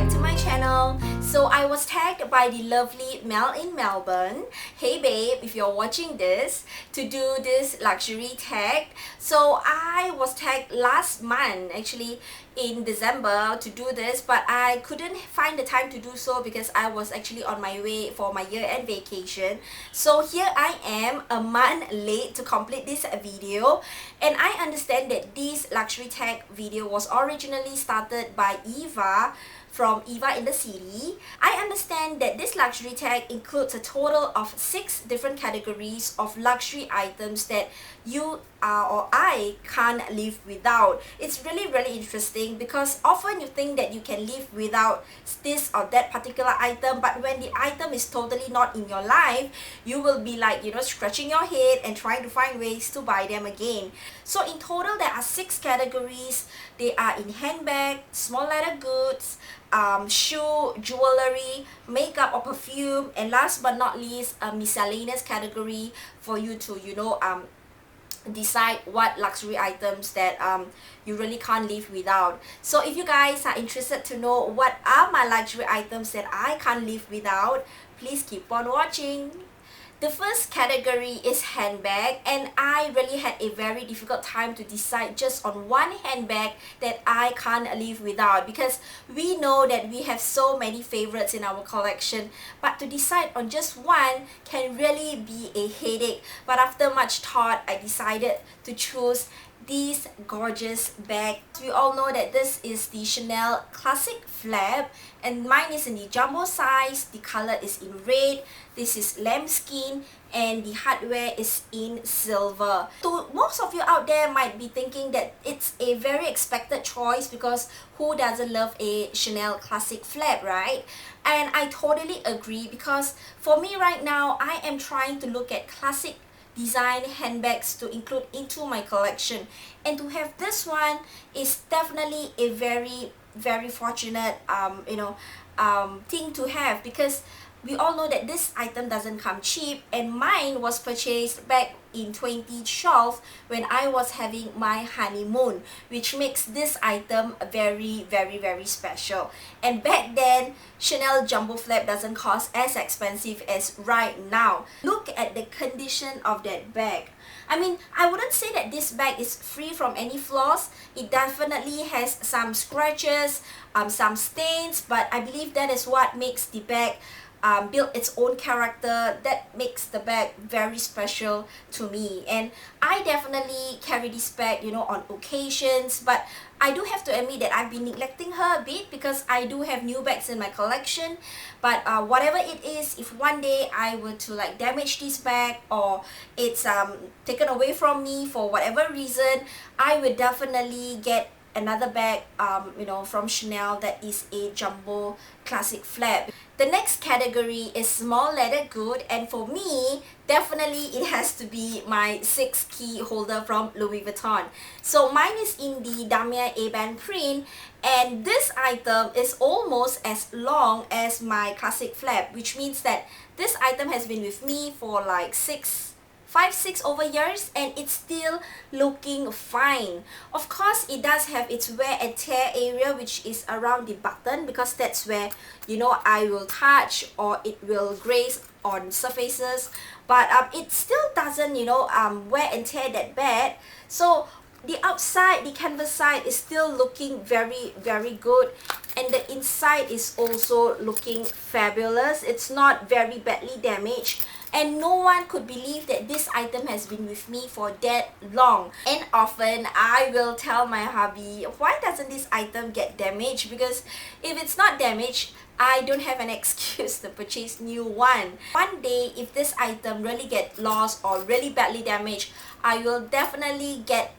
back to my channel. So I was tagged by the lovely Mel in Melbourne. Hey babe, if you're watching this, to do this luxury tag. So I was tagged last month, actually in December, to do this, but I couldn't find the time to do so because I was actually on my way for my year-end vacation. So here I am, a month late to complete this video, and I understand that this luxury tag video was originally started by Eva from Eva in the City. I understand that this luxury tag includes a total of 6 different categories of luxury items that you or I can't live without. It's really interesting because often you think that you can live without this or that particular item, but when the item is totally not in your life, you will be like, scratching your head and trying to find ways to buy them again. So in total, there are 6 categories. They are in handbag, small leather goods, shoe, jewelry, makeup or perfume, and last but not least, a miscellaneous category for you to decide what luxury items that you really can't live without. So if you guys are interested to know what are my luxury items that I can't live without, please keep on watching. The first category is handbag, and I really had a very difficult time to decide just on one handbag that I can't live without, because we know that we have so many favorites in our collection, but to decide on just one can really be a headache. But after much thought, I decided to choose this gorgeous bag. We all know that this is the Chanel Classic Flap, and mine is in the jumbo size. The color is in red. This is lambskin, and the hardware is in silver. So most of you out there might be thinking that it's a very expected choice because who doesn't love a Chanel Classic Flap, right? And I totally agree, because for me right now, I am trying to look at classic design handbags to include into my collection, and to have this one is definitely a very fortunate thing to have, because we all know that this item doesn't come cheap, and mine was purchased back in 2012 when I was having my honeymoon, which makes this item very special. And back then, Chanel Jumbo Flap doesn't cost as expensive as right now. Look at the condition of that bag. I mean, I wouldn't say that this bag is free from any flaws. It definitely has some scratches, some stains, but I believe that is what makes the bag build its own character. That makes the bag very special to me, and I definitely carry this bag on occasions. But I do have to admit that I've been neglecting her a bit because I do have new bags in my collection. But whatever it is, if one day I were to damage this bag, or it's taken away from me for whatever reason, I would definitely get another bag from Chanel that is a jumbo classic flap. The next category is small leather good, and for me, definitely it has to be my 6 key holder from Louis Vuitton. So mine is in the Damier Ebene print, and this item is almost as long as my classic flap, which means that this item has been with me for like 5-6 over years, and it's still looking fine. Of course, it does have its wear and tear area, which is around the button, because that's where I will touch or it will graze on surfaces, but it still doesn't wear and tear that bad. So the outside, the canvas side, is still looking very good, and the inside is also looking fabulous. It's not very badly damaged, and no one could believe that this item has been with me for that long. And often I will tell my hubby, why doesn't this item get damaged? Because if it's not damaged, I don't have an excuse to purchase new one. One day, if this item really get lost or really badly damaged, I will definitely get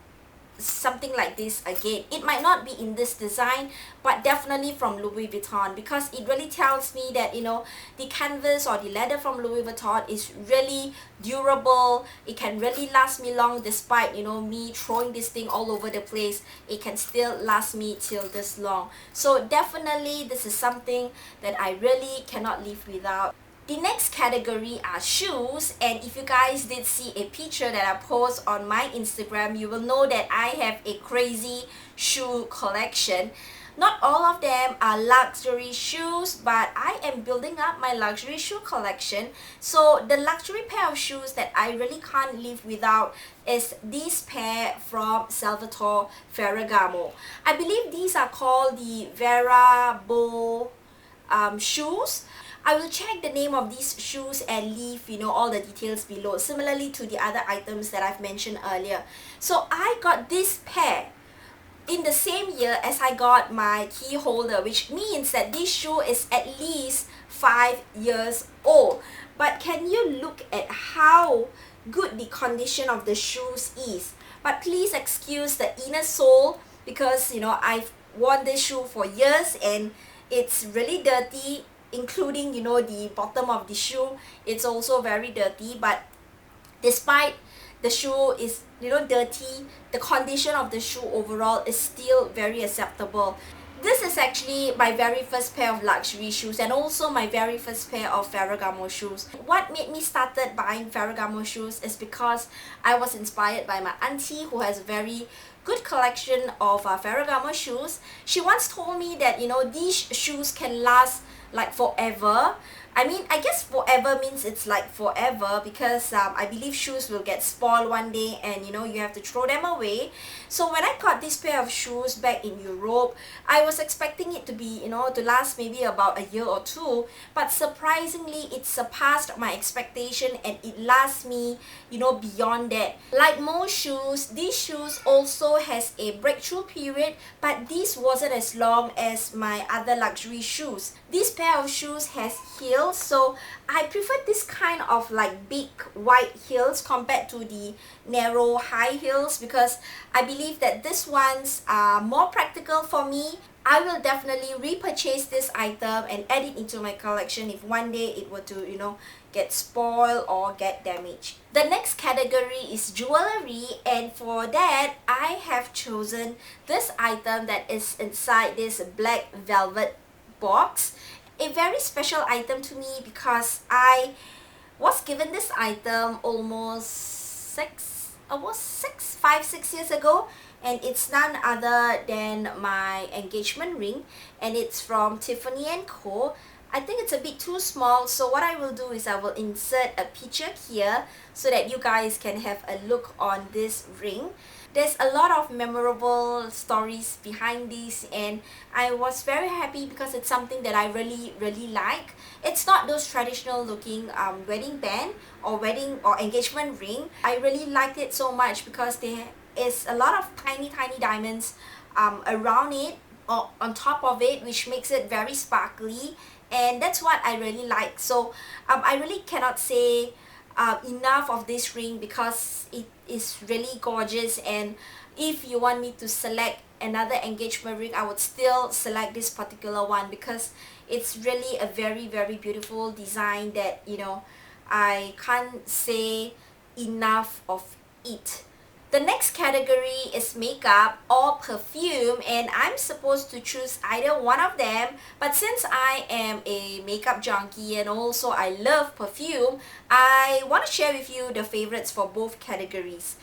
something like this again. It might not be in this design, but definitely from Louis Vuitton, because it really tells me that the canvas or the leather from Louis Vuitton is really durable. It can really last me long, despite me throwing this thing all over the place. It can still last me till this long. So definitely this is something that I really cannot live without. The next category are shoes, and if you guys did see a picture that I post on my Instagram, you will know that I have a crazy shoe collection. Not all of them are luxury shoes, but I am building up my luxury shoe collection. So the luxury pair of shoes that I really can't live without is this pair from Salvatore Ferragamo. I believe these are called the Vara shoes. I will check the name of these shoes and leave all the details below, similarly to the other items that I've mentioned earlier. So I got this pair in the same year as I got my key holder, which means that this shoe is at least 5 years old. But can you look at how good the condition of the shoes is? But please excuse the inner sole, because I've worn this shoe for years and it's really dirty, including the bottom of the shoe. It's also very dirty, but despite the shoe is dirty, the condition of the shoe overall is still very acceptable. This is actually my very first pair of luxury shoes and also my very first pair of Ferragamo shoes. What made me started buying Ferragamo shoes is because I was inspired by my auntie, who has a very good collection of Ferragamo shoes. She once told me that these shoes can last like forever. I mean, I guess forever means it's like forever, because I believe shoes will get spoiled one day and you have to throw them away. So when I got this pair of shoes back in Europe, I was expecting it to be to last maybe about a year or two, but surprisingly it surpassed my expectation and it lasts me beyond that. Like most shoes, these shoes also has a breakthrough period, but this wasn't as long as my other luxury shoes. This pair of shoes has heels, so I prefer this kind of like big wide heels compared to the narrow high heels, because I believe that these ones are more practical for me. I will definitely repurchase this item and add it into my collection if one day it were to get spoiled or get damaged. The next category is jewelry, and for that I have chosen this item that is inside this black velvet box. A very special item to me because I was given this item almost 5-6 years ago, and it's none other than my engagement ring, and it's from Tiffany and Co. I think it's a bit too small, so what I will do is I will insert a picture here so that you guys can have a look on this ring. There's a lot of memorable stories behind this, and I was very happy because it's something that I really like. It's not those traditional looking wedding band or wedding or engagement ring. I really liked it so much because there is a lot of tiny diamonds around it or on top of it, which makes it very sparkly, and that's what I really like. So I really cannot say enough of this ring because it is really gorgeous, and if you want me to select another engagement ring, I would still select this particular one because it's really a very beautiful design that I can't say enough of it. The next category is makeup or perfume, and I'm supposed to choose either one of them, but since I am a makeup junkie and also I love perfume, I want to share with you the favorites for both categories.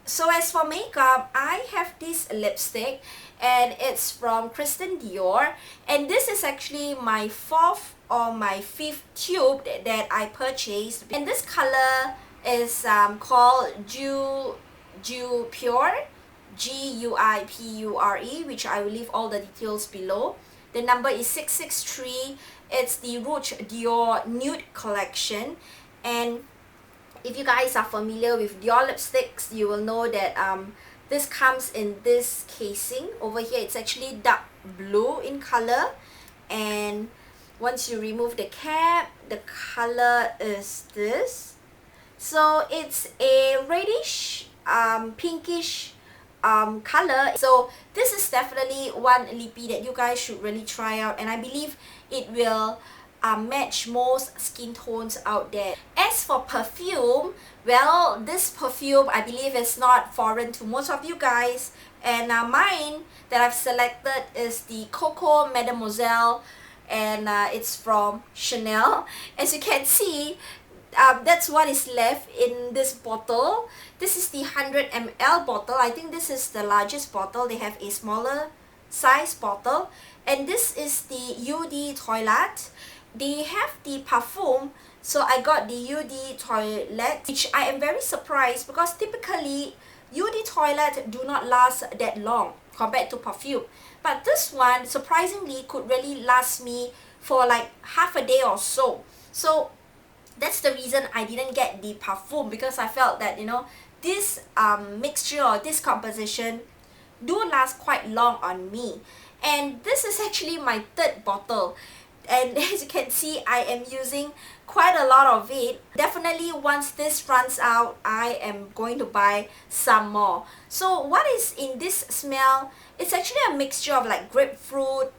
So as for makeup, I have this lipstick and it's from Dior, and this is actually my 4th or my 5th tube that I purchased, and this color is called Guipure, Guipure, which I will leave all the details below. The number is 663. It's the Rouge Dior Nude collection, and if you guys are familiar with Dior lipsticks, you will know that this comes in this casing over here. It's actually dark blue in color, and once you remove the cap, the color is this. So it's a reddish pinkish color. So this is definitely one lippy that you guys should really try out, and I believe it will match most skin tones out there. As for perfume, well, this perfume I believe is not foreign to most of you guys, and mine that I've selected is the Coco Mademoiselle, and it's from Chanel. As you can see, that's what is left in this bottle. This is the 100 ml bottle. I think this is the largest bottle. They have a smaller size bottle, and this is the Toilette. They have the Perfume, so I got the Toilette, which I am very surprised because typically Toilette do not last that long compared to Perfume, but this one surprisingly could really last me for like half a day or so. So that's the reason I didn't get the Perfume, because I felt that, you know, this mixture or this composition do last quite long on me. And this is actually my third bottle, and as you can see, I am using quite a lot of it. Definitely once this runs out, I am going to buy some more. So what is in this smell? It's actually a mixture of like grapefruit,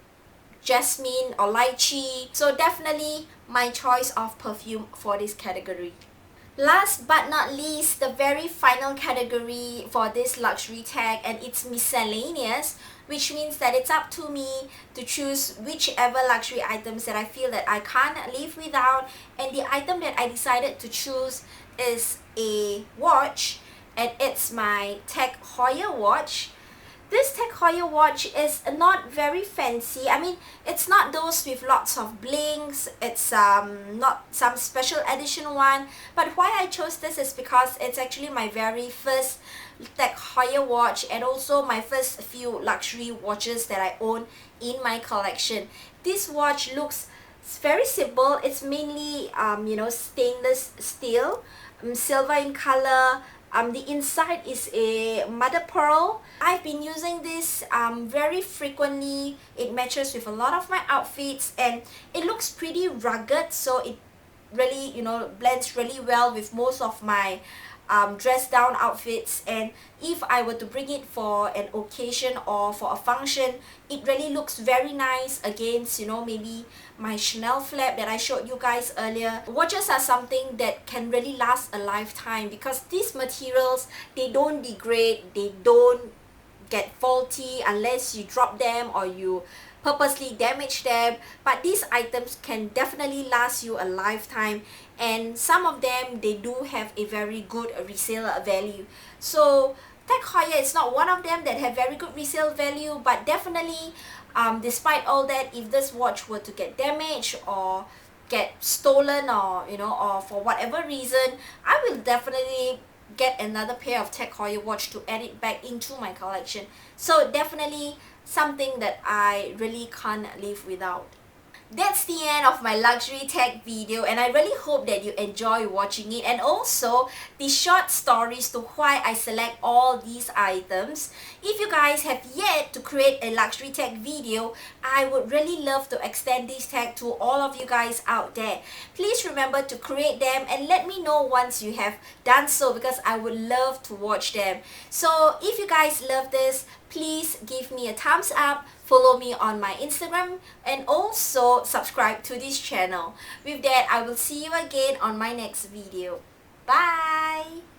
jasmine or lychee. So definitely my choice of perfume for this category. Last but not least, the very final category for this luxury tag, and it's miscellaneous, which means that it's up to me to choose whichever luxury items that I feel that I can't live without. And the item that I decided to choose is a watch, and it's my Tag Heuer watch. This Tag Heuer watch is not very fancy. I mean, it's not those with lots of blings. It's not some special edition one. But why I chose this is because it's actually my very first Tag Heuer watch, and also my first few luxury watches that I own in my collection. This watch looks very simple. It's mainly you know, stainless steel, silver in color. The inside is a mother pearl. I've been using this very frequently. It matches with a lot of my outfits, and it looks pretty rugged, so it really, you know, blends really well with most of my dress down outfits. And if I were to bring it for an occasion or for a function, it really looks very nice against, you know, maybe my Chanel flap that I showed you guys earlier. Watches are something that can really last a lifetime because these materials, they don't degrade, they don't get faulty unless you drop them or you purposely damage them. But these items can definitely last you a lifetime, and some of them, they do have a very good resale value. So Tag Heuer is not one of them that have very good resale value, but definitely despite all that, if this watch were to get damaged or get stolen, or you know, or for whatever reason, I will definitely get another pair of Tag Heuer watch to add it back into my collection. So definitely something that I really can't live without. That's the end of my luxury tag video, and I really hope that you enjoy watching it, and also the short stories to why I select all these items. If you guys have yet to create a luxury tag video, I would really love to extend this tag to all of you guys out there. Please remember to create them and let me know once you have done so, because I would love to watch them. So if you guys love this, please give me a thumbs up, follow me on my Instagram, and also subscribe to this channel. With that, I will see you again on my next video. Bye!